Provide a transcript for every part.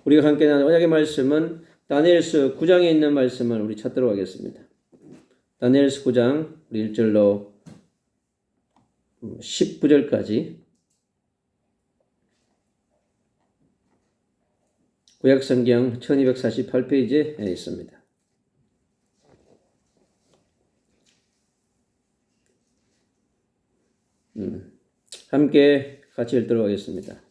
우리가 함께 나눈 언약의 말씀은 다니엘서 9장에 있는 말씀을 우리 찾도록 하겠습니다. 다니엘서 9장 우리 1절로 19절까지 구약성경 1248페이지에 있습니다. 함께 같이 읽도록 하겠습니다.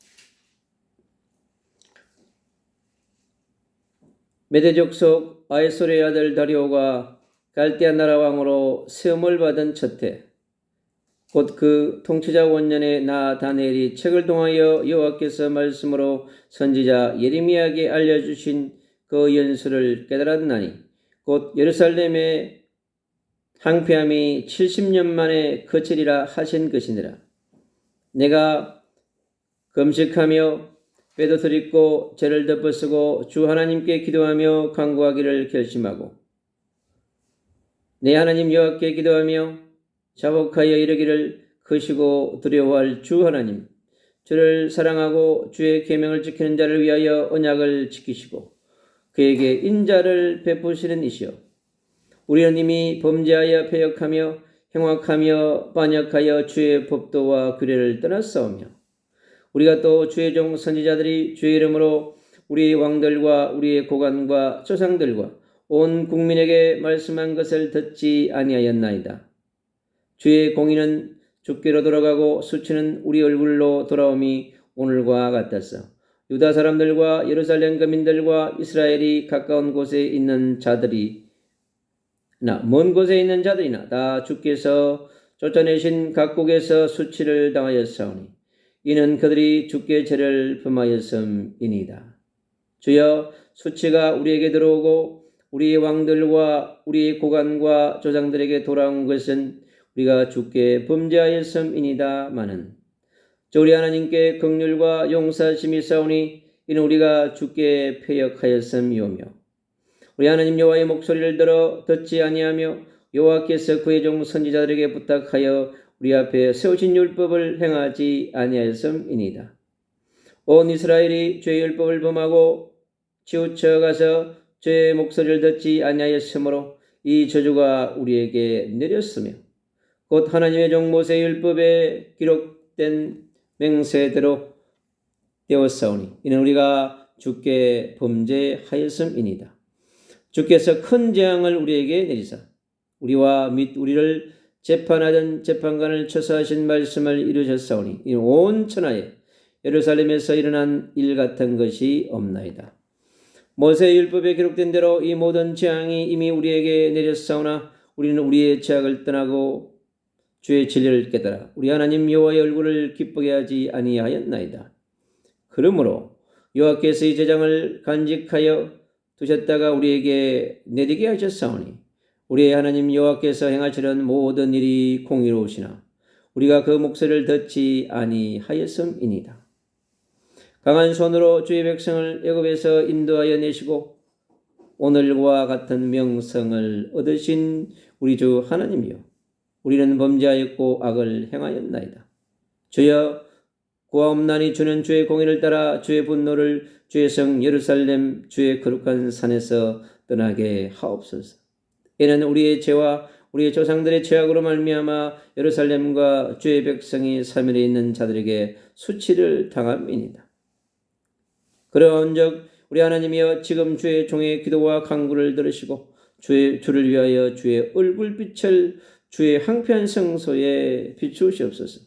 메대족 속 아에솔의 아들 다리오가 갈대아 나라 왕으로 세움을 받은 첫해 곧 그 통치자 원년에 나 다니엘이 책을 통하여 여호와께서 말씀으로 선지자 예레미야에게 알려주신 그 연수를 깨달았나니 곧 예루살렘의 항폐함이 70년 만에 그치리라 하신 것이니라. 내가 금식하며 뼈도 입고 죄를 덮어쓰고 주 하나님께 기도하며 간구하기를 결심하고 내 하나님 여호와께 기도하며 자복하여 이르기를 크시고 두려워할 주 하나님 주를 사랑하고 주의 계명을 지키는 자를 위하여 언약을 지키시고 그에게 인자를 베푸시는 이시여 우리는 이미 범죄하여 패역하며 행악하며 반역하여 주의 법도와 규례를 떠났사오며 우리가 또 주의 종 선지자들이 주의 이름으로 우리의 왕들과 우리의 고관과 조상들과 온 국민에게 말씀한 것을 듣지 아니하였나이다. 주의 공의는 주께로 돌아가고 수치는 우리 얼굴로 돌아옴이 오늘과 같았어. 유다 사람들과 예루살렘 거민들과 이스라엘이 가까운 곳에 있는 자들이 먼 곳에 있는 자들이나 다 주께서 쫓아내신 각국에서 수치를 당하였사오니 이는 그들이 주께 죄를 범하였음이니이다. 주여 수치가 우리에게 들어오고 우리의 왕들과 우리의 고관과 조상들에게 돌아온 것은 우리가 주께 범죄하였음이니다마는 주 우리 하나님께 긍휼과 용서하심이 있사오니 이는 우리가 주께 패역하였음이오며 우리 하나님 여호와의 목소리를 들어 듣지 아니하며 여호와께서 그의 종 선지자들에게 부탁하여 우리 앞에 세우신 율법을 행하지 아니하였음이니이다. 온 이스라엘이 죄의 율법을 범하고 치우쳐 가서 죄의 목소리를 듣지 아니하였으므로 이 저주가 우리에게 내렸으며 곧 하나님의 종 모세의 율법에 기록된 맹세대로 되었사오니 이는 우리가 주께 범죄하였음이니이다. 주께서 큰 재앙을 우리에게 내리사 우리와 및 우리를 재판하던 재판관을 처사하신 말씀을 이루셨사오니 이는 온 천하에 예루살렘에서 일어난 일 같은 것이 없나이다. 모세의 율법에 기록된 대로 이 모든 재앙이 이미 우리에게 내렸사오나 우리는 우리의 죄악을 떠나고 주의 진리를 깨달아 우리 하나님 여호와의 얼굴을 기쁘게 하지 아니하였나이다. 그러므로 여호와께서 이 제장을 간직하여 두셨다가 우리에게 내리게 하셨사오니 우리의 하나님 여호와께서 행하시는 모든 일이 공의로우시나 우리가 그 목소리를 듣지 아니하였음이니이다. 강한 손으로 주의 백성을 애굽에서 인도하여 내시고 오늘과 같은 명성을 얻으신 우리 주 하나님이여 우리는 범죄하였고 악을 행하였나이다. 주여 구하옵나니 주는 주의 공의를 따라 주의 분노를 주의 성 예루살렘 주의 거룩한 산에서 떠나게 하옵소서. 이는 우리의 죄와 우리의 조상들의 죄악으로 말미암아 예루살렘과 주의 백성이 사면에 있는 자들에게 수치를 당함이니이다. 그러한즉 우리 하나님이여 지금 주의 종의 기도와 간구를 들으시고 주를 위하여 주의 얼굴빛을 주의 황폐한 성소에 비추시옵소서.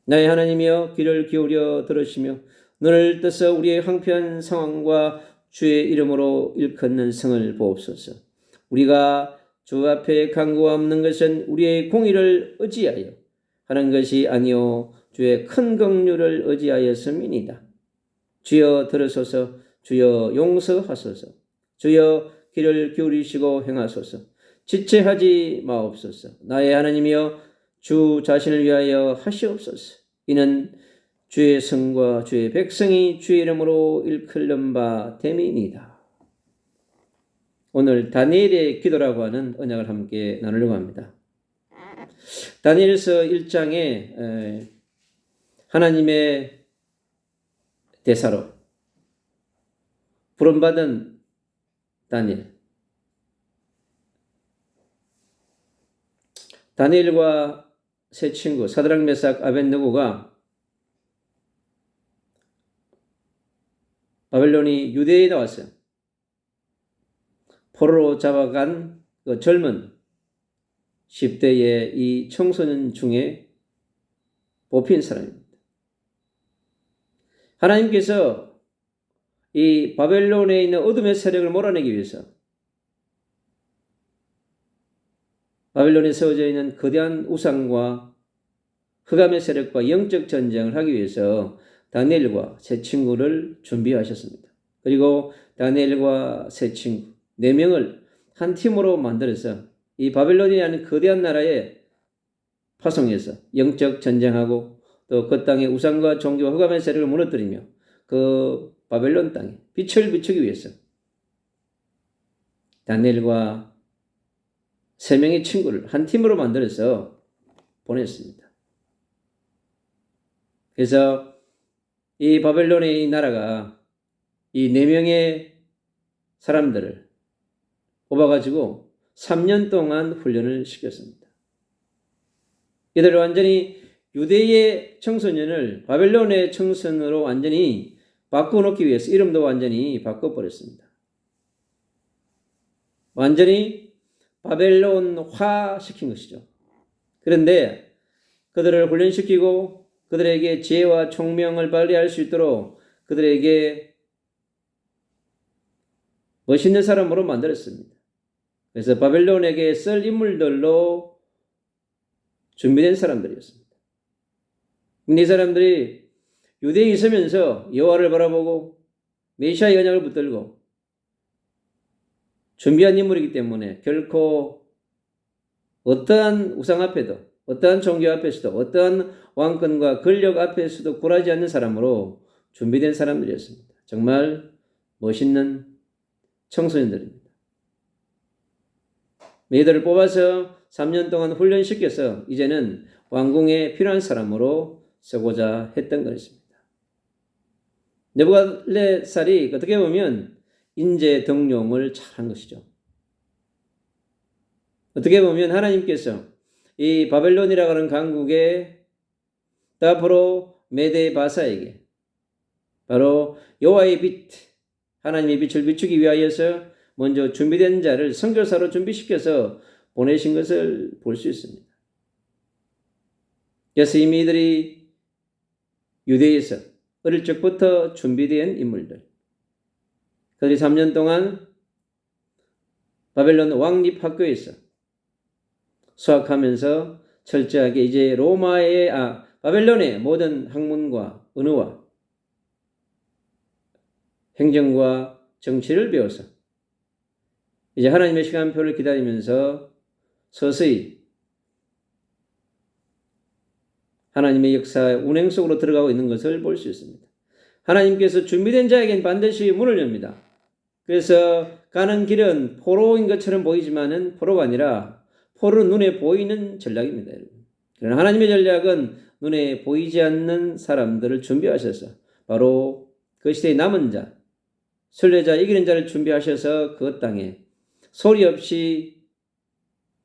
나의 하나님이여 귀를 기울여 들으시며 눈을 떠서 우리의 황폐한 상황과 주의 이름으로 일컫는 성을 보옵소서. 우리가 주 앞에 간구가 없는 것은 우리의 공의를 의지하여 하는 것이 아니요 주의 큰 긍휼을 의지하였음이니이다. 주여 들으소서. 주여 용서하소서. 주여 귀를 기울이시고 행하소서. 지체하지 마옵소서. 나의 하나님이여 주 자신을 위하여 하시옵소서. 이는 주의 성과 주의 백성이 주의 이름으로 일컬는 바 됨이니이다. 오늘 다니엘의 기도라고 하는 언약을 함께 나누려고 합니다. 다니엘서 1장에 하나님의 대사로 부름받은 다니엘. 다니엘과 세 친구 사드락 메삭 아벳느고가 바벨론이 유대에 나왔어요. 포로로 잡아간 그 젊은 10대의 이 청소년 중에 뽑힌 사람입니다. 하나님께서 이 바벨론에 있는 어둠의 세력을 몰아내기 위해서 바벨론에 세워져 있는 거대한 우상과 흑암의 세력과 영적 전쟁을 하기 위해서 다니엘과 세 친구를 준비하셨습니다. 그리고 다니엘과 세 친구 4명을 한 팀으로 만들어서 이 바벨론이라는 거대한 나라에 파송해서 영적 전쟁하고 또 그 땅의 우상과 종교와 흑암의 세력을 무너뜨리며 그 바벨론 땅에 빛을 비추기 위해서 다니엘과 3명의 친구를 한 팀으로 만들어서 보냈습니다. 그래서 이 바벨론의 이 나라가 이 4명의 사람들을 뽑아가지고 3년 동안 훈련을 시켰습니다. 이들을 완전히 유대의 청소년을 바벨론의 청소년으로 완전히 바꿔놓기 위해서 이름도 완전히 바꿔버렸습니다. 완전히 바벨론화 시킨 것이죠. 그런데 그들을 훈련시키고 그들에게 지혜와 총명을 발휘할 수 있도록 그들에게 멋있는 사람으로 만들었습니다. 그래서 바벨론에게 쓸 인물들로 준비된 사람들이었습니다. 이 사람들이 유대에 있으면서 여호와를 바라보고 메시아의 언약을 붙들고 준비한 인물이기 때문에 결코 어떠한 우상 앞에도 어떠한 종교 앞에서도 어떠한 왕권과 권력 앞에서도 굴하지 않는 사람으로 준비된 사람들이었습니다. 정말 멋있는 청소년들입니다. 이들을 뽑아서 3년 동안 훈련시켜서 이제는 왕궁에 필요한 사람으로 쓰고자 했던 것입니다. 느부갓네살이 어떻게 보면 인재 등용을 잘한 것이죠. 어떻게 보면 하나님께서 이 바벨론이라고 하는 강국의 앞으로 메데 바사에게 바로 여호와의 빛, 하나님의 빛을 비추기 위하여서 먼저 준비된 자를 선교사로 준비시켜서 보내신 것을 볼 수 있습니다. 그래서 이미 이들이 유대에서 어릴 적부터 준비된 인물들, 그들이 3년 동안 바벨론 왕립학교에서 수학하면서 철저하게 이제 바벨론의 모든 학문과 언어와 행정과 정치를 배워서 이제 하나님의 시간표를 기다리면서 서서히 하나님의 역사의 운행 속으로 들어가고 있는 것을 볼 수 있습니다. 하나님께서 준비된 자에겐 반드시 문을 엽니다. 그래서 가는 길은 포로인 것처럼 보이지만은 포로가 아니라 포로는 눈에 보이는 전략입니다, 여러분. 그러나 하나님의 전략은 눈에 보이지 않는 사람들을 준비하셔서 바로 그 시대의 남은 자, 순례자, 이기는 자를 준비하셔서 그 땅에 소리 없이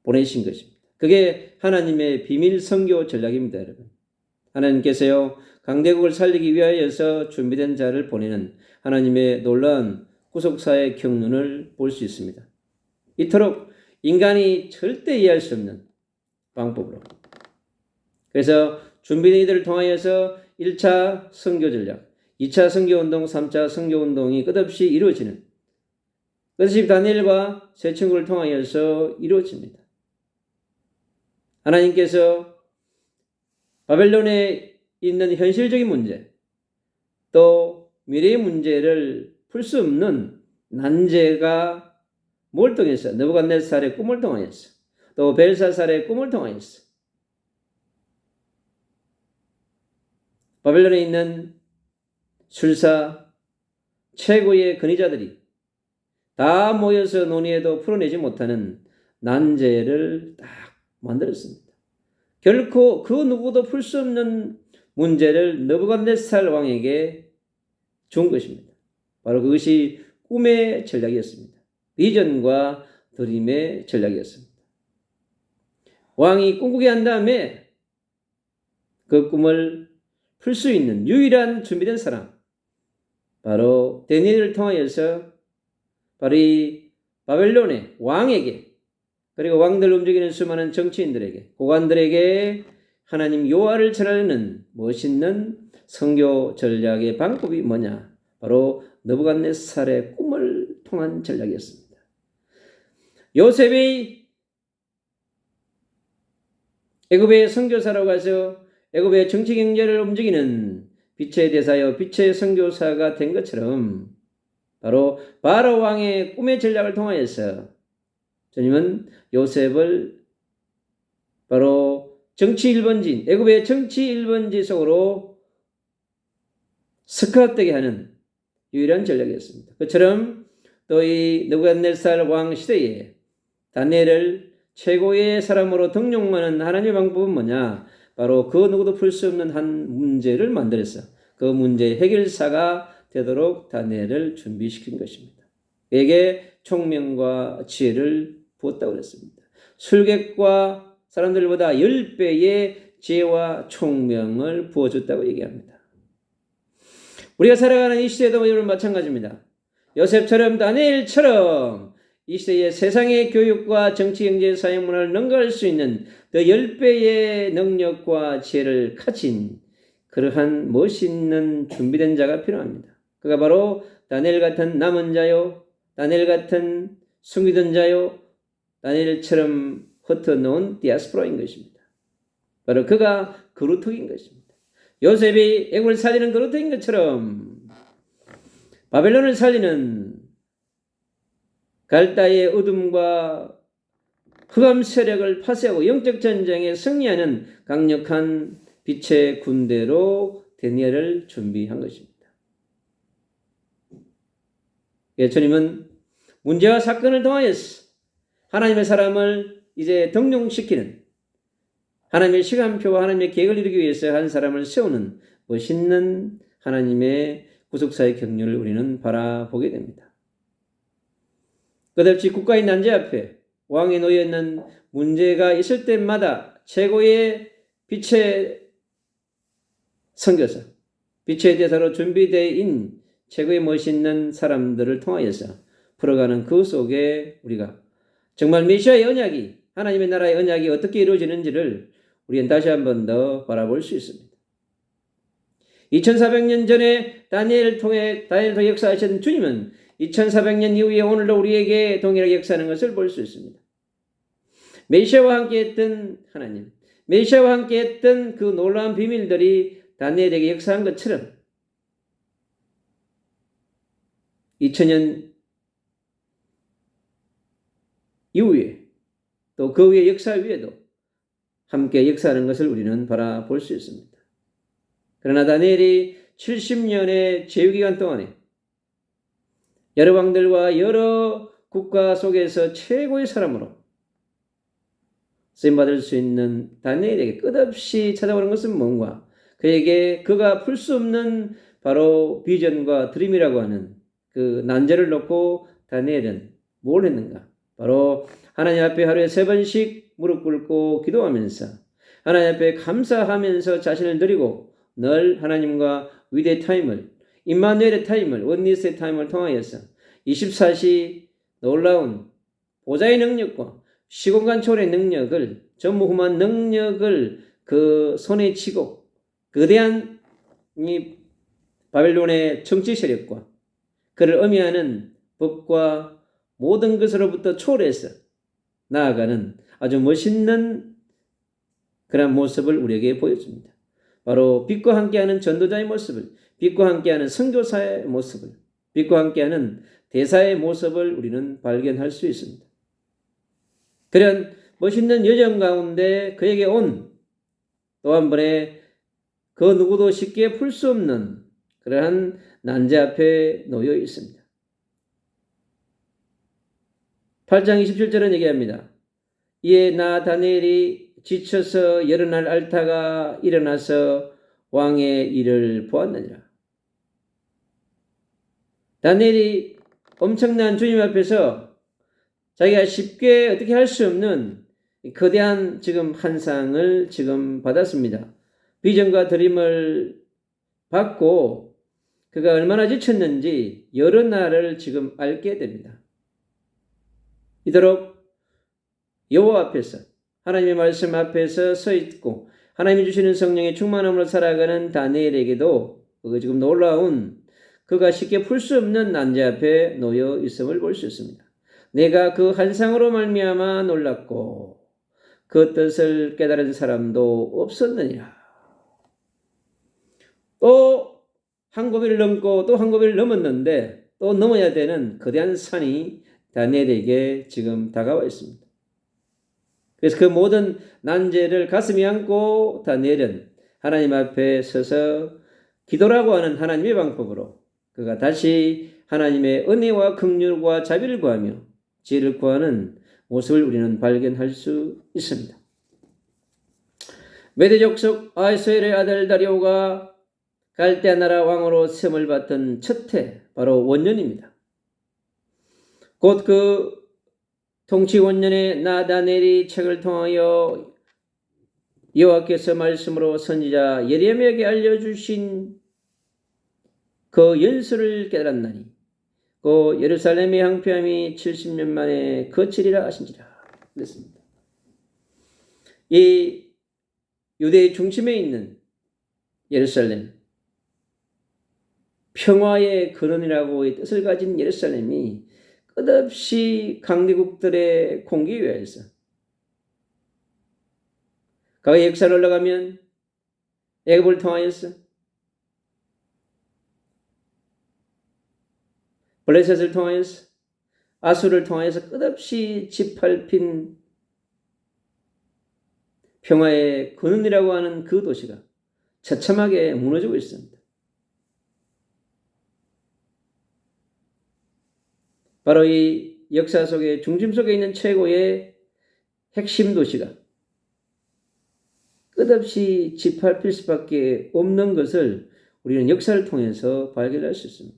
보내신 것입니다. 그게 하나님의 비밀 선교 전략입니다, 여러분. 하나님께서요, 강대국을 살리기 위하여서 준비된 자를 보내는 하나님의 놀라운 구속사의 경륜을 볼 수 있습니다. 이토록 인간이 절대 이해할 수 없는 방법으로. 그래서 준비된 이들을 통하여서 1차 선교 전략, 2차 선교운동, 3차 선교운동이 끝없이 이루어지는, 끝없이 다니엘과 세 친구를 통하여서 이루어집니다. 하나님께서 바벨론에 있는 현실적인 문제, 또 미래의 문제를 풀 수 없는 난제가 뭘 통해서? 느부갓네살의 꿈을 통하여서, 또 벨사살의 꿈을 통하여서 바벨론에 있는 술사 최고의 권위자들이 다 모여서 논의해도 풀어내지 못하는 난제를 딱 만들었습니다. 결코 그 누구도 풀 수 없는 문제를 느부갓네살 왕에게 준 것입니다. 바로 그것이 꿈의 전략이었습니다. 비전과 드림의 전략이었습니다. 왕이 꿈꾸게 한 다음에 그 꿈을 풀 수 있는 유일한 준비된 사람, 바로 다니엘을 통하여서 바로 이 바벨론의 왕에게, 그리고 왕들 움직이는 수많은 정치인들에게, 고관들에게 하나님 여호와를 전하는 멋있는 선교 전략의 방법이 뭐냐? 바로 느부갓네살의 꿈을 통한 전략이었습니다. 요셉이 애굽의 선교사로 가서 애굽의 정치 경제를 움직이는 빛의 대사여 빛의 선교사가 된 것처럼 바로 바로 왕의 꿈의 전략을 통하여서 주님은 요셉을 바로 정치 1번지, 애굽의 정치 1번지 속으로 스카웃되게 하는 유일한 전략이었습니다. 그처럼 또 이 느부갓네살 왕 시대에 다니엘을 최고의 사람으로 등용하는 하나님의 방법은 뭐냐? 바로 그 누구도 풀 수 없는 한 문제를 만들어서 그 문제의 해결사가 되도록 다니엘을 준비시킨 것입니다. 그에게 총명과 지혜를 부었다고 그랬습니다. 술객과 사람들보다 10배의 지혜와 총명을 부어줬다고 얘기합니다. 우리가 살아가는 이 시대도 여러분 마찬가지입니다. 요셉처럼 다니엘처럼 이 시대의 세상의 교육과 정치, 경제, 사회, 문화를 능가할 수 있는 더 10배의 능력과 지혜를 가진 그러한 멋있는 준비된 자가 필요합니다. 그가 바로 다니엘 같은 남은 자요, 다니엘 같은 숨기던 자요, 다니엘처럼 흩어놓은 디아스포라인 것입니다. 바로 그가 그루터기인 것입니다. 요셉이 애굽을 살리는 그루터기인 것처럼 바벨론을 살리는 갈다의 어둠과 흑암 세력을 파쇄하고 영적 전쟁에 승리하는 강력한 빛의 군대로 다니엘을 준비한 것입니다. 주님은 문제와 사건을 통하여서 하나님의 사람을 이제 등용시키는, 하나님의 시간표와 하나님의 계획을 이루기 위해서 한 사람을 세우는 멋있는 하나님의 구속사의 경륜을 우리는 바라보게 됩니다. 끝없이 국가의 난제 앞에 왕에 놓여있는 문제가 있을 때마다 최고의 빛의 선교사, 빛의 대사로 준비되어인 최고의 멋있는 사람들을 통하여서 풀어가는 그 속에 우리가 정말 메시아의 언약이, 하나님의 나라의 언약이 어떻게 이루어지는지를 우리는 다시 한 번 더 바라볼 수 있습니다. 2400년 전에 다니엘을 통해 역사하신 주님은 2400년 이후에 오늘도 우리에게 동일하게 역사하는 것을 볼 수 있습니다. 메시아와 함께했던 하나님, 메시아와 함께했던 그 놀라운 비밀들이 다니엘에게 역사한 것처럼 2000년 이후에 또 그 위에 역사 위에도 함께 역사하는 것을 우리는 바라볼 수 있습니다. 그러나 다니엘이 70년의 제휴기간 동안에 여러 왕들과 여러 국가 속에서 최고의 사람으로 쓰임받을 수 있는 다니엘에게 끝없이 찾아오는 것은 뭔가? 그에게 그가 풀 수 없는 바로 비전과 드림이라고 하는 그 난제를 놓고 다니엘은 뭘 했는가? 바로 하나님 앞에 하루에 3번씩 무릎 꿇고 기도하면서 하나님 앞에 감사하면서 자신을 드리고 늘 하나님과 위대의 타임을, 임마누엘의 타임을, 원리스의 타임을 통하여서 24시 놀라운 보좌의 능력과 시공간 초월의 능력을, 전무후무한 능력을 그 손에 쥐고 거대한 이 바벨론의 정치 세력과 그를 의미하는 법과 모든 것으로부터 초월해서 나아가는 아주 멋있는 그런 모습을 우리에게 보여줍니다. 바로 빛과 함께하는 전도자의 모습을, 빛과 함께하는 선교사의 모습을, 빛과 함께하는 대사의 모습을 우리는 발견할 수 있습니다. 그런 멋있는 여정 가운데 그에게 온 또 한 번의 그 누구도 쉽게 풀 수 없는 그러한 난제 앞에 놓여 있습니다. 8장 27절은 얘기합니다. 이에 나 다니엘이 지쳐서 여러 날 앓다가 일어나서 왕의 일을 보았느니라. 다니엘이 엄청난 주님 앞에서 자기가 쉽게 어떻게 할 수 없는 거대한 지금 환상을 지금 받았습니다. 비전과 드림을 받고 그가 얼마나 지쳤는지 여러 날을 지금 알게 됩니다. 이토록 여호와 앞에서 하나님의 말씀 앞에서 서 있고 하나님이 주시는 성령의 충만함으로 살아가는 다니엘에게도 그 지금 놀라운 그가 쉽게 풀 수 없는 난제 앞에 놓여 있음을 볼 수 있습니다. 내가 그 환상으로 말미암아 놀랐고 그 뜻을 깨달은 사람도 없었느니라. 또 한 고비를 넘고 또 한 고비를 넘었는데 또 넘어야 되는 거대한 산이 다니엘에게 지금 다가와 있습니다. 그래서 그 모든 난제를 가슴에 안고 다니엘은 하나님 앞에 서서 기도라고 하는 하나님의 방법으로 그가 다시 하나님의 은혜와 긍휼과 자비를 구하며 지혜를 구하는 모습을 우리는 발견할 수 있습니다. 메대 족속 아하수엘의 아들 다리오가 갈대아 나라 왕으로 시험을 받던 첫 해, 바로 원년입니다. 곧 그 통치 원년에 나 다니엘이 책을 통하여 여호와께서 말씀으로 선지자 예레미야에게 알려주신 그 연설을 깨달았나니 그 예루살렘의 황폐함이 70년 만에 거치리라 하신지라 그랬습니다. 이 유대의 중심에 있는 예루살렘, 평화의 근원이라고 뜻을 가진 예루살렘이 끝없이 강대국들의 공기에 의해서 과거의 역사를 올라가면 애굽을 통하여서 블레셋을 통하여서 아수를 통하여서 끝없이 짓밟힌 평화의 근원이라고 하는 그 도시가 처참하게 무너지고 있습니다. 바로 이 역사 속에 중심 속에 있는 최고의 핵심 도시가 끝없이 짓밟힐 수밖에 없는 것을 우리는 역사를 통해서 발견할 수 있습니다.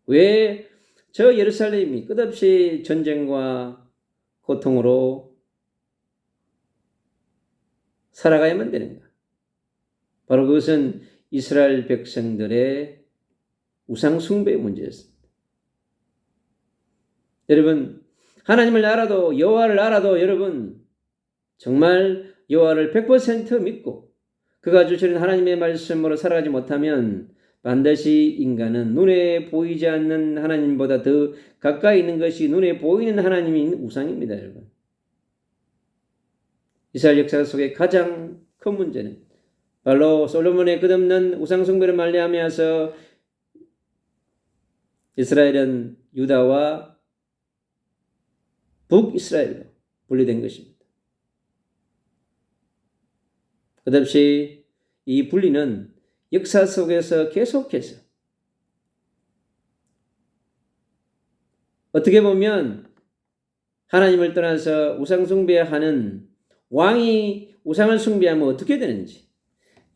왜 저 예루살렘이 끝없이 전쟁과 고통으로 살아가야만 되는가? 바로 그것은 이스라엘 백성들의 우상 숭배의 문제였습니다. 여러분, 하나님을 알아도 여호와를 알아도 여러분 정말 여호와를 100% 믿고 그가 주시는 하나님의 말씀으로 살아가지 못하면 반드시 인간은 눈에 보이지 않는 하나님보다 더 가까이 있는 것이 눈에 보이는 하나님인 우상입니다, 여러분. 이스라엘 역사 속의 가장 큰 문제는 바로 솔로몬의 끝없는 우상 숭배를 말미암아서 이스라엘은 유다와 북이스라엘로 분리된 것입니다. 끝없이 이 분리는 역사 속에서 계속해서 어떻게 보면 하나님을 떠나서 우상 숭배하는 왕이 우상을 숭배하면 어떻게 되는지,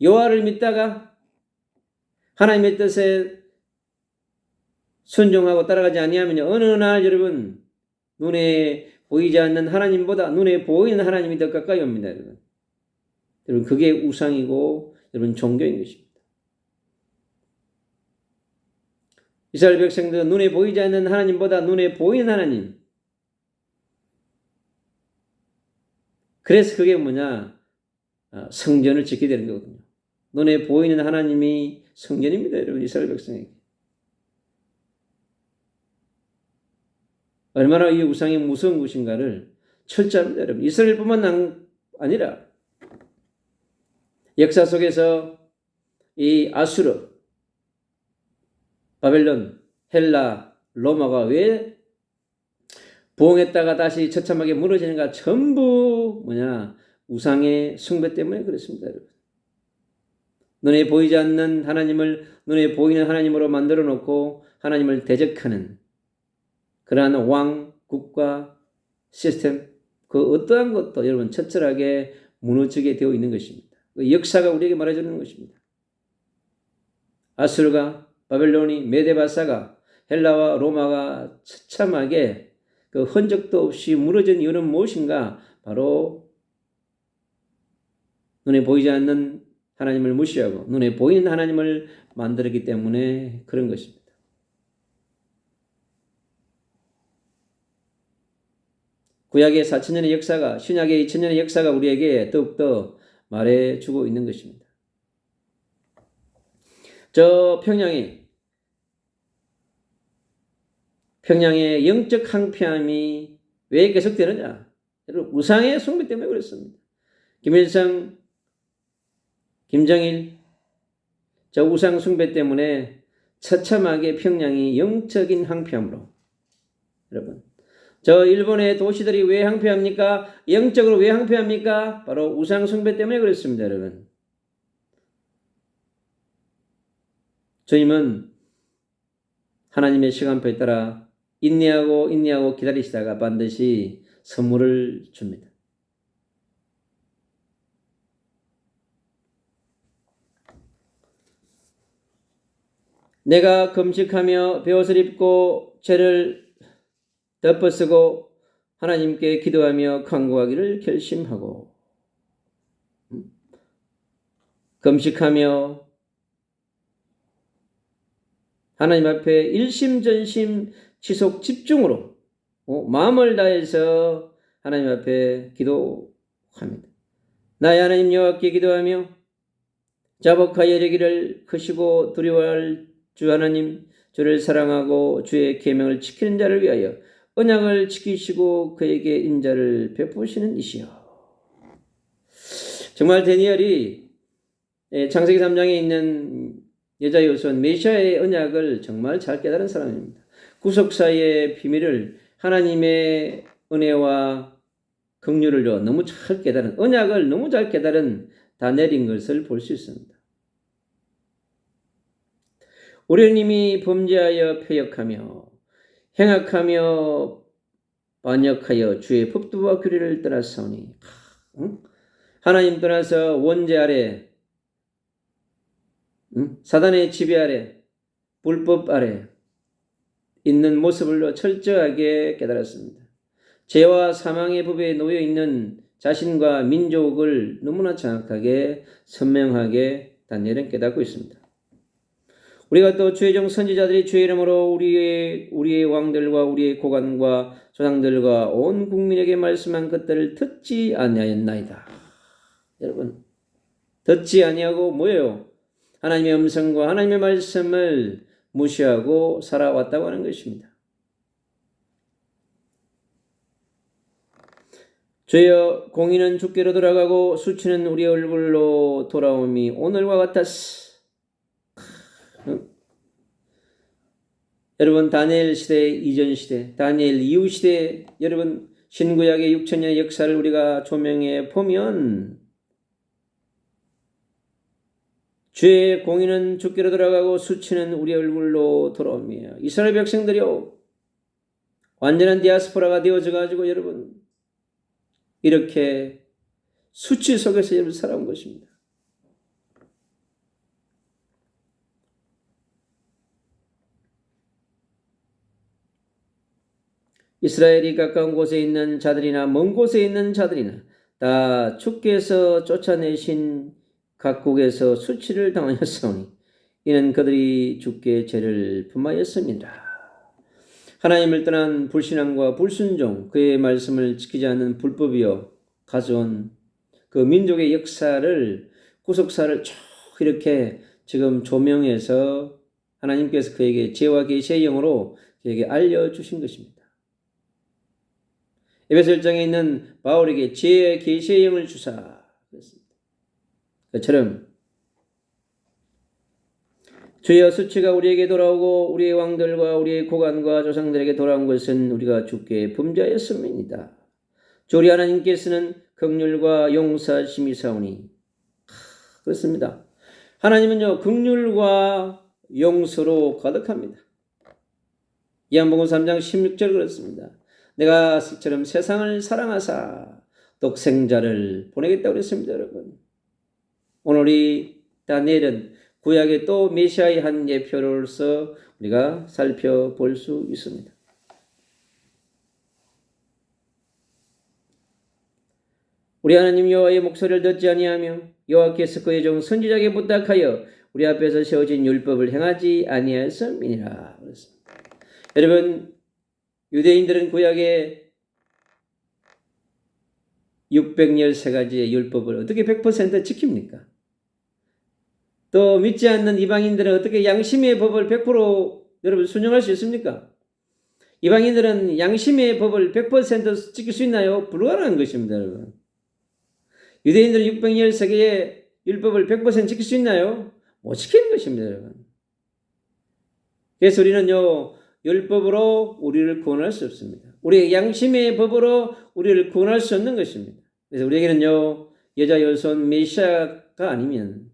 여호와를 믿다가 하나님의 뜻에 순종하고 따라가지 아니하면 어느 날 여러분 눈에 보이지 않는 하나님보다 눈에 보이는 하나님이 더 가까이 옵니다, 여러분. 여러분 그게 우상이고 여러분 종교인 것입니다. 이스라엘 백성들은 눈에 보이지 않는 하나님보다 눈에 보이는 하나님. 그래서 그게 뭐냐? 성전을 지키게 되는 거거든요. 눈에 보이는 하나님이 성전입니다, 여러분. 이스라엘 백성에게. 얼마나 이 우상이 무서운 것인가를 철저합니다, 여러분. 이스라엘뿐만 아니라 역사 속에서 이 아수르, 바벨론, 헬라, 로마가 왜 부흥했다가 다시 처참하게 무너지는가? 전부 우상의 숭배 때문에 그렇습니다, 여러분. 눈에 보이지 않는 하나님을 눈에 보이는 하나님으로 만들어 놓고 하나님을 대적하는 그러한 왕, 국가, 시스템, 그 어떠한 것도 여러분 처절하게 무너지게 되어 있는 것입니다. 그 역사가 우리에게 말해주는 것입니다. 아수르가, 바벨론이, 메데바사가, 헬라와 로마가 처참하게 그 흔적도 없이 무너진 이유는 무엇인가? 바로 눈에 보이지 않는 하나님을 무시하고 눈에 보이는 하나님을 만들었기 때문에 그런 것입니다. 구약의 4,000년의 역사가, 신약의 2,000년의 역사가 우리에게 더욱더 말해주고 있는 것입니다. 저 평양의 영적 항폐함이 왜 계속되느냐? 우상의 숭배 때문에 그렇습니다. 김일성, 김정일, 저 우상 숭배 때문에 처참하게 평양이 영적인 항폐함으로, 여러분, 저 일본의 도시들이 왜 항폐합니까? 영적으로 왜 항폐합니까? 바로 우상 숭배 때문에 그렇습니다, 여러분. 주님은 하나님의 시간표에 따라 인내하고 기다리시다가 반드시 선물을 줍니다. 내가 금식하며 베옷을 입고 죄를 덮어쓰고 하나님께 기도하며 간구하기를 결심하고, 금식하며 하나님 앞에 일심전심 지속 집중으로 마음을 다해서 하나님 앞에 기도합니다. 나의 하나님 여호와께 기도하며 자복하여 이르기를 크시고 두려워할 주 하나님, 주를 사랑하고 주의 계명을 지키는 자를 위하여 언약을 지키시고 그에게 인자를 베푸시는 이시여. 정말 다니엘이 창세기 3장에 있는 여자 요손 메시아의 언약을 정말 잘 깨달은 사람입니다. 구속사의 비밀을 하나님의 은혜와 긍휼을요 너무 잘 깨달은, 언약을 너무 잘 깨달은 다니엘인 것을 볼 수 있습니다. 우리님이 범죄하여 패역하며 행악하며 반역하여 주의 법도와 규례를 떠났사오니, 하나님 떠나서 원죄 아래, 사단의 지배 아래, 불법 아래 있는 모습을 철저하게 깨달았습니다. 죄와 사망의 법에 놓여 있는 자신과 민족을 너무나 정확하게 선명하게 다니엘은 깨닫고 있습니다. 우리가 또 주의 종 선지자들이 주의 이름으로 우리의 왕들과 우리의 고관과 조상들과 온 국민에게 말씀한 것들을 듣지 아니하였나이다. 여러분, 듣지 아니하고 뭐예요? 하나님의 음성과 하나님의 말씀을 무시하고 살아왔다고 하는 것입니다. 주여, 공의는 주께로 돌아가고 수치는 우리 얼굴로 돌아옴이 오늘과 같았어. 여러분, 다니엘 시대 이전 시대, 다니엘 이후 시대, 여러분 신구약의 6,000년의 역사를 우리가 조명해 보면 주의 공의는 주께로 돌아가고 수치는 우리 얼굴로 돌아오며, 이스라엘 백성들이요 완전한 디아스포라가 되어져 가지고 여러분 이렇게 수치 속에서 여러분 살아온 것입니다. 이스라엘이 가까운 곳에 있는 자들이나 먼 곳에 있는 자들이나 다 주께서 쫓아내신 각국에서 수치를 당하였사오니 이는 그들이 주께 죄를 품하였습니다. 하나님을 떠난 불신앙과 불순종, 그의 말씀을 지키지 않는 불법이요 가져온 그 민족의 역사를, 구속사를 쭉 이렇게 지금 조명해서 하나님께서 그에게 죄와 계시의 영으로 그에게 알려주신 것입니다. 에베소 1장에 있는 바울에게 죄의 계시의 영을 주사 그랬습니다. 그처럼 주여, 수치가 우리에게 돌아오고 우리의 왕들과 우리의 고관과 조상들에게 돌아온 것은 우리가 주께 범죄하였음이니이다. 주 우리 하나님께서는 긍휼과 용서하심이 사오니, 그렇습니다. 하나님은요 긍휼과 용서로 가득합니다. 요한복음 3장 16절 그렇습니다. 내가 이처럼 세상을 사랑하사 독생자를 보내겠다고 그랬습니다. 여러분, 오늘 이 다니엘은 구약의 또 메시아의 한 예표로서 우리가 살펴볼 수 있습니다. 우리 하나님 여호와의 목소리를 듣지 아니하며 여호와께서 그의 종 선지자에게 부탁하여 우리 앞에서 세워진 율법을 행하지 아니하였음이니라. 여러분, 유대인들은 구약에 613가지의 율법을 어떻게 100% 지킵니까? 또 믿지 않는 이방인들은 어떻게 양심의 법을 100% 여러분 순종할 수 있습니까? 이방인들은 양심의 법을 100% 지킬 수 있나요? 불가능한 것입니다, 여러분. 유대인들은 613개의 율법을 100% 지킬 수 있나요? 못 지키는 것입니다, 여러분. 그래서 우리는요, 율법으로 우리를 구원할 수 없습니다. 우리의 양심의 법으로 우리를 구원할 수 없는 것입니다. 그래서 우리에게는요, 여자 여손 메시아가 아니면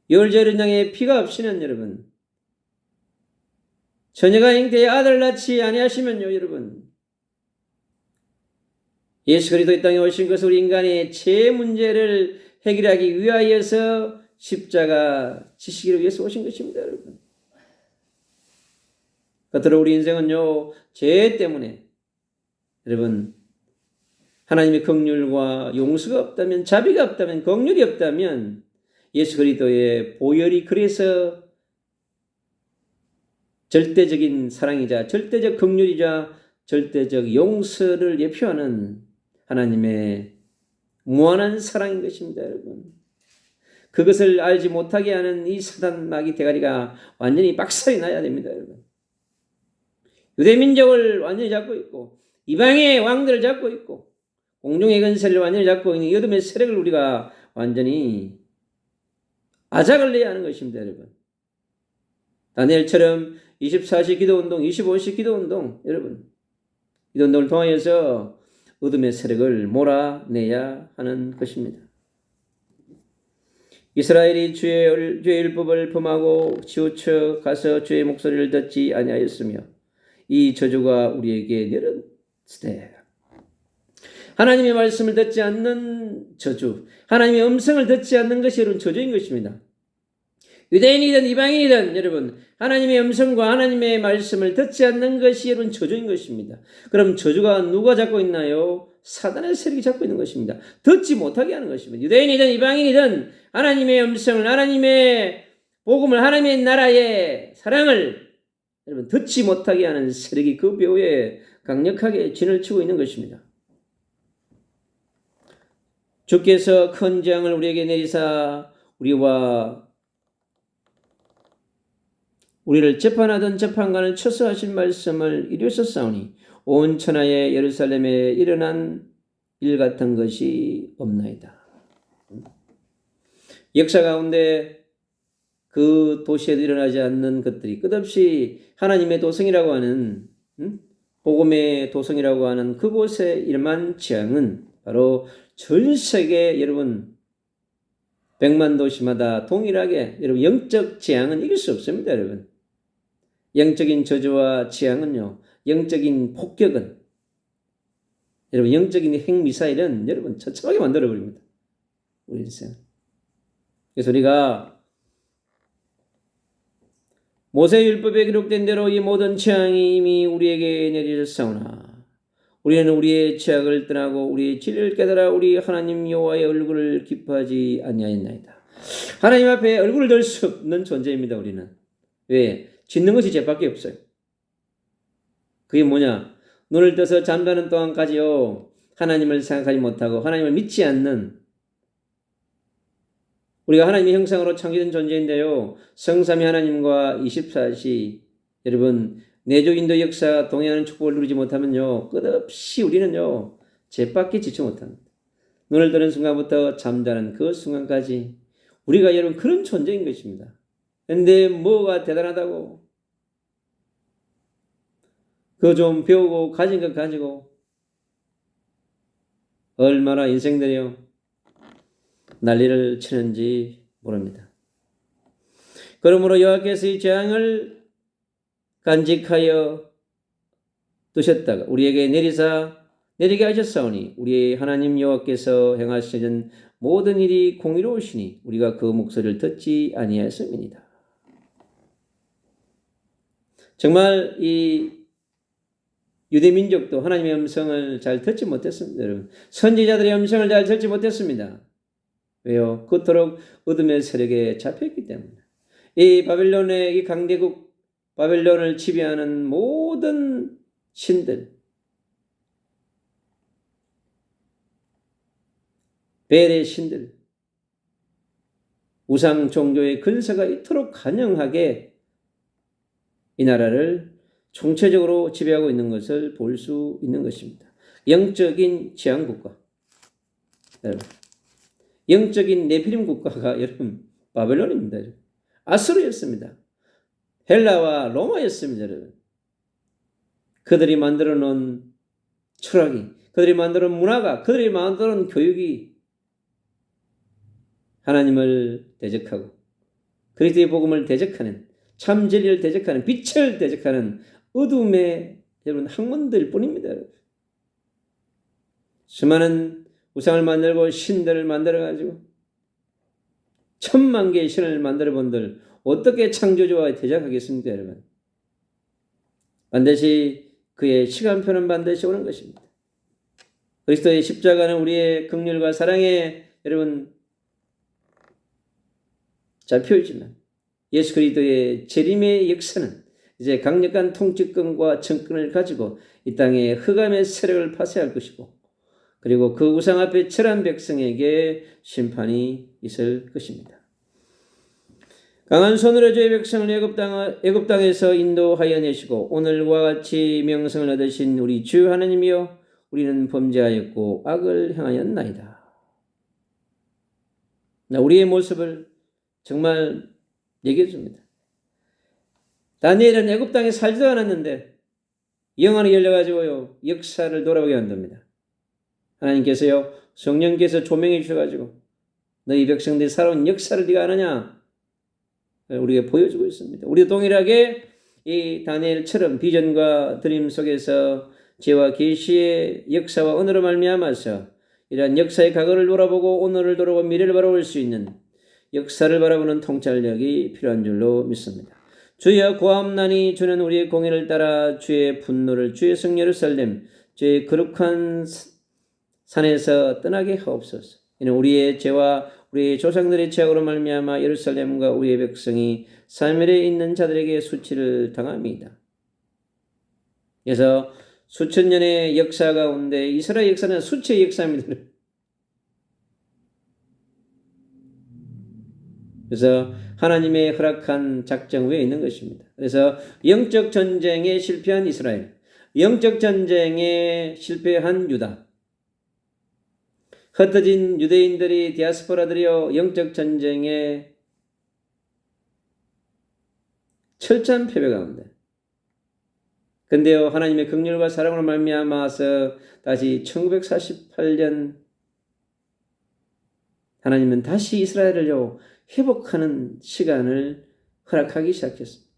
열절은 양의 피가 없이는 여러분, 처녀가 잉태의 아들 낳지 아니하시면요, 여러분, 예수 그리스도 이 땅에 오신 것은 우리 인간의 죄 문제를 해결하기 위하여서 십자가 지시기를 위해서 오신 것입니다, 여러분. 겉으로 우리 인생은요, 죄 때문에 여러분, 하나님의 긍휼과 용서가 없다면, 자비가 없다면, 긍휼이 없다면 예수 그리스도의 보혈이 그래서 절대적인 사랑이자 절대적 긍휼이자 절대적 용서를 예표하는 하나님의 무한한 사랑인 것입니다, 여러분. 그것을 알지 못하게 하는 이 사단 마귀 대가리가 완전히 박살이 나야 됩니다, 여러분. 유대민족을 완전히 잡고 있고 이방의 왕들을 잡고 있고 공중의 건세를 완전히 잡고 있는 이 어둠의 세력을 우리가 완전히 아작을 내야 하는 것입니다, 여러분. 다니엘처럼 24시 기도운동, 25시 기도운동, 여러분, 기도운동을 통하여서 어둠의 세력을 몰아내야 하는 것입니다. 이스라엘이 주의 율법을 범하고 치우쳐 가서 주의 목소리를 듣지 아니하였으며 이 저주가 우리에게 내렸으되, 하나님의 말씀을 듣지 않는 저주, 하나님의 음성을 듣지 않는 것이 여러분 저주인 것입니다. 유대인이든 이방인이든 여러분, 하나님의 음성과 하나님의 말씀을 듣지 않는 것이 여러분 저주인 것입니다. 그럼 저주가 누가 잡고 있나요? 사단의 세력이 잡고 있는 것입니다. 듣지 못하게 하는 것입니다. 유대인이든 이방인이든 하나님의 음성을, 하나님의 복음을, 하나님의 나라의 사랑을 여러분 듣지 못하게 하는 세력이 그 뼈에 강력하게 진을 치고 있는 것입니다. 주께서 큰 재앙을 우리에게 내리사 우리를 재판하던 재판관을 처수하신 말씀을 이루셨사오니 온 천하의 예루살렘에 일어난 일 같은 것이 없나이다. 역사 가운데 그 도시에도 일어나지 않는 것들이 끝없이 하나님의 도성이라고 하는 복음의 도성이라고 하는 그곳에 일어난 재앙은 바로 전 세계 여러분 100만 도시마다 동일하게 여러분 영적 재앙은 이길 수 없습니다, 여러분. 영적인 저주와 재앙은요, 영적인 폭격은 여러분 영적인 핵미사일은 여러분 처참하게 만들어 버립니다, 우리 인생. 그래서 우리가 모세율법에 기록된 대로 이 모든 재앙이 이미 우리에게 내려졌사오나 우리는 우리의 죄악을 떠나고 우리의 진리를 깨달아 우리 하나님 여호와의 얼굴을 기뻐하지 아니하였나이다. 하나님 앞에 얼굴을 들 수 없는 존재입니다, 우리는. 왜? 짓는 것이 죄밖에 없어요. 그게 뭐냐? 눈을 떠서 잠자는 동안까지요, 하나님을 생각하지 못하고 하나님을 믿지 않는, 우리가 하나님의 형상으로 창조된 존재인데요, 성삼위 하나님과 24시 여러분 내조인도 역사 동행하는 축복을 누리지 못하면요, 끝없이 우리는요 죄밖에 지지 못합니다. 눈을 뜨는 순간부터 잠자는 그 순간까지 우리가 여러분 그런 존재인 것입니다. 근데 뭐가 대단하다고? 그거 좀 배우고 가진 것 가지고 얼마나 인생들이요 난리를 치는지 모릅니다. 그러므로 여호와께서 이 재앙을 간직하여 두셨다가 우리에게 내리게 하셨사오니 우리의 하나님 여호와께서 행하시는 모든 일이 공의로우시니 우리가 그 목소리를 듣지 아니하였음이니이다. 정말 이 유대 민족도 하나님의 음성을 잘 듣지 못했습니다. 여러분, 선지자들의 음성을 잘 듣지 못했습니다. 왜요? 그토록 어둠의 세력에 잡혀있기 때문에. 이 바벨론의 이 강대국 바벨론을 지배하는 모든 신들, 벨의 신들, 우상 종교의 근세가 이토록 간영하게 이 나라를 총체적으로 지배하고 있는 것을 볼 수 있는 것입니다. 영적인 지향국가, 여러분, 영적인 네피림 국가가 여러분 바벨론입니다. 여러분. 아수르였습니다. 헬라와 로마였습니다. 여러분. 그들이 만들어 놓은 철학이, 그들이 만들어 놓은 문화가, 그들이 만들어 놓은 교육이 하나님을 대적하고 그리스도의 복음을 대적하는, 참 진리를 대적하는, 빛을 대적하는 어둠의 여러분 학문들 뿐입니다. 수많은 우상을 만들고 신들을 만들어가지고 1000만 개의 신을 만들어 본들 어떻게 창조주와 대적하겠습니까, 여러분? 반드시 그의 시간표는 반드시 오는 것입니다. 그리스도의 십자가는 우리의 긍휼과 사랑에 여러분 잡혀있지만 예수 그리스도의 재림의 역사는 이제 강력한 통치권과 정권을 가지고 이 땅에 흑암의 세력을 파쇄할 것이고, 그리고 그 우상 앞에 철한 백성에게 심판이 있을 것입니다. 강한 손으로 주의 백성을 애굽 땅에서 인도하여 내시고 오늘과 같이 명성을 얻으신 우리 주 하나님이여, 우리는 범죄하였고 악을 행하였나이다. 우리의 모습을 정말 얘기해 줍니다. 다니엘은 애굽 땅에 살지도 않았는데 영안이 열려가지고요 역사를 돌아보게 한답니다. 하나님께서요 성령께서 조명해 주셔가지고 너희 백성들이 살아온 역사를 네가 아느냐 우리에게 보여주고 있습니다. 우리도 동일하게 이 다니엘처럼 비전과 드림 속에서 죄와 계시의 역사와 언어로 말미암아서 이러한 역사의 과거를 돌아보고 오늘을 돌아보고 미래를 바라볼 수 있는 역사를 바라보는 통찰력이 필요한 줄로 믿습니다. 주여 고함나니 주는 우리의 공의를 따라 주의 분노를 주의 성 예루살렘 주의 거룩한 산에서 떠나게 하옵소서. 이는 우리의 죄와 우리의 조상들의 죄악으로 말미암아 예루살렘과 우리의 백성이 사멜에 있는 자들에게 수치를 당함이다. 그래서 수천 년의 역사 가운데 이스라엘 역사는 수치의 역사입니다. 그래서 하나님의 허락한 작정 위에 있는 것입니다. 그래서 영적 전쟁에 실패한 이스라엘, 영적 전쟁에 실패한 유다, 흩어진 유대인들이 디아스포라들이여 영적 전쟁에 철저한 패배 가운데. 근데요 하나님의 긍휼과 사랑으로 말미암아서 다시 1948년 하나님은 다시 이스라엘을요 회복하는 시간을 허락하기 시작했습니다.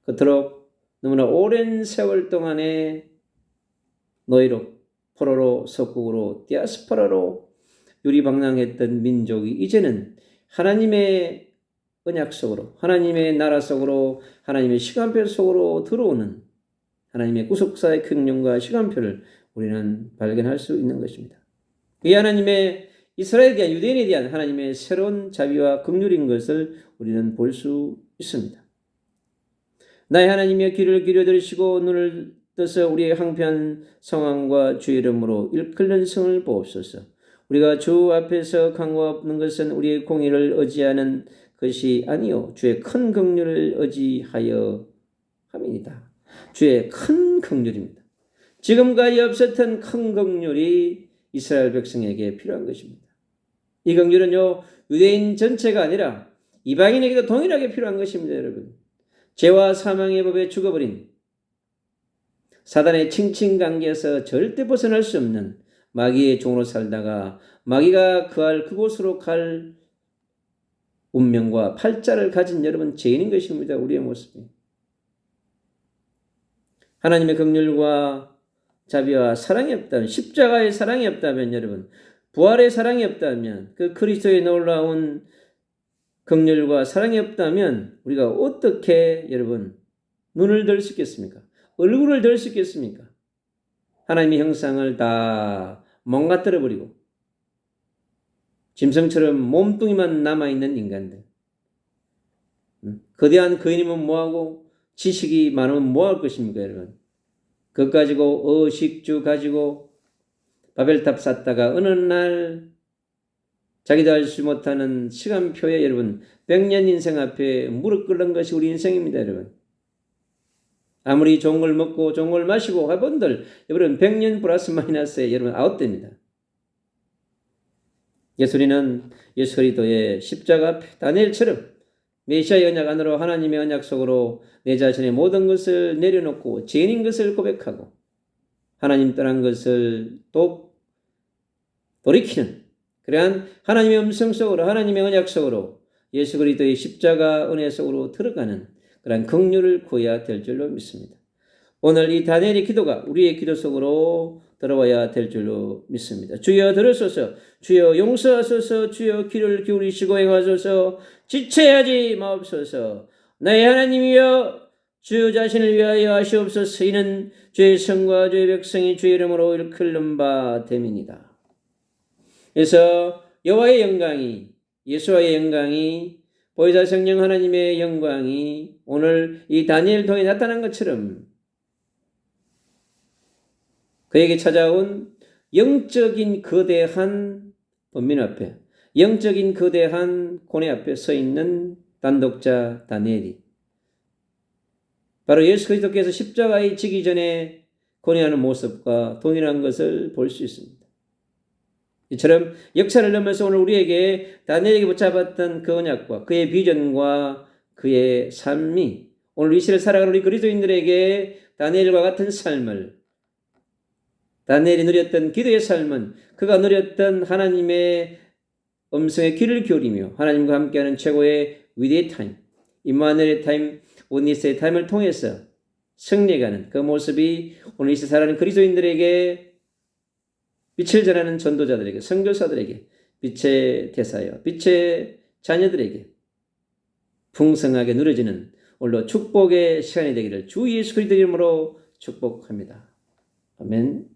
그토록 너무나 오랜 세월 동안의 노예로, 포로로, 석국으로, 디아스포라로 유리방랑했던 민족이 이제는 하나님의 언약 속으로, 하나님의 나라 속으로, 하나님의 시간표 속으로 들어오는 하나님의 구속사의 긍휼과 시간표를 우리는 발견할 수 있는 것입니다. 이 하나님의 이스라엘에 대한, 유대인에 대한 하나님의 새로운 자비와 긍휼인 것을 우리는 볼 수 있습니다. 나의 하나님의 귀를 기울여들으시고 눈을 떠서 우리의 황폐한 상황과 주의 이름으로 일컬는 성을 보옵소서. 우리가 주 앞에서 강화 없는 것은 우리의 공의를 의지하는 것이 아니요 주의 큰 긍휼을 의지하여 함이니이다. 주의 큰 긍휼입니다. 지금까지 없었던 큰 긍휼이 이스라엘 백성에게 필요한 것입니다. 이 긍휼은요 유대인 전체가 아니라 이방인에게도 동일하게 필요한 것입니다. 여러분, 죄와 사망의 법에 죽어버린 사단의 칭칭관계에서 절대 벗어날 수 없는 마귀의 종으로 살다가 마귀가 그할 그곳으로 갈 운명과 팔자를 가진 여러분 죄인인 것입니다. 우리의 모습이. 하나님의 긍휼과 자비와 사랑이 없다면, 십자가의 사랑이 없다면, 여러분 부활의 사랑이 없다면, 그 그리스도의 놀라운 긍휼과 사랑이 없다면 우리가 어떻게 여러분 눈을 들 수 있겠습니까? 얼굴을 들 수 있겠습니까? 하나님의 형상을 다 망가뜨려 버리고 짐승처럼 몸뚱이만 남아있는 인간들. 거대한 거인이면 뭐하고 지식이 많으면 뭐할 것입니까, 여러분? 그것 가지고 의식주 가지고 바벨탑 쌓다가 어느 날 자기도 알지 못하는 시간표에 여러분 100년 인생 앞에 무릎 꿇는 것이 우리 인생입니다, 여러분. 아무리 좋은 걸 먹고 좋은 걸 마시고 해본들 여러분 100년 플러스 마이너스에 여러분 아웃됩니다. 예수님은 예수 그리스도의 십자가 앞에 다니엘처럼 메시아의 언약 안으로 하나님의 언약 속으로 내 자신의 모든 것을 내려놓고 죄인인 것을 고백하고 하나님 떠난 것을 또 돌이키는 그러한 하나님의 음성 속으로 하나님의 언약 속으로 예수 그리스도의 십자가 은혜 속으로 들어가는 그러한 긍휼을 구해야 될 줄로 믿습니다. 오늘 이 다니엘의 기도가 우리의 기도 속으로 들어와야 될 줄로 믿습니다. 주여 들으소서, 주여 용서하소서, 주여 귀를 기울이시고 행하소서, 지체하지 마옵소서. 나의 하나님이여 주 자신을 위하여 하시옵소서. 이는 주의 성과 주의 백성이 주의 이름으로 일컬는 바 됨이니이다. 그래서 여호와의 영광이 예수와의 영광이 보혜사 성령 하나님의 영광이 오늘 이 다니엘 통해 나타난 것처럼 그에게 찾아온 영적인 거대한 번민 앞에 영적인 거대한 고뇌 앞에 서 있는 단독자 다니엘이 바로 예수 그리스도께서 십자가에 지기 전에 고뇌하는 모습과 동일한 것을 볼 수 있습니다. 이처럼 역사를 넘어서 오늘 우리에게 다니엘에게 붙잡았던 그 언약과 그의 비전과 그의 삶이 오늘 이 시를 살아가는 우리 그리스도인들에게 다니엘과 같은 삶을 다니엘이 누렸던 기도의 삶은 그가 누렸던 하나님의 음성에 귀를 기울이며 하나님과 함께하는 최고의 위대의 타임, 임마누엘의 타임, 온니스의 타임을 통해서 승리해가는 그 모습이 오늘 이 시를 살아가는 그리스도인들에게 빛을 전하는 전도자들에게 선교사들에게 빛의 대사여 빛의 자녀들에게 풍성하게 누려지는 오늘도 축복의 시간이 되기를 주 예수 그리스도 이름으로 축복합니다. 아멘.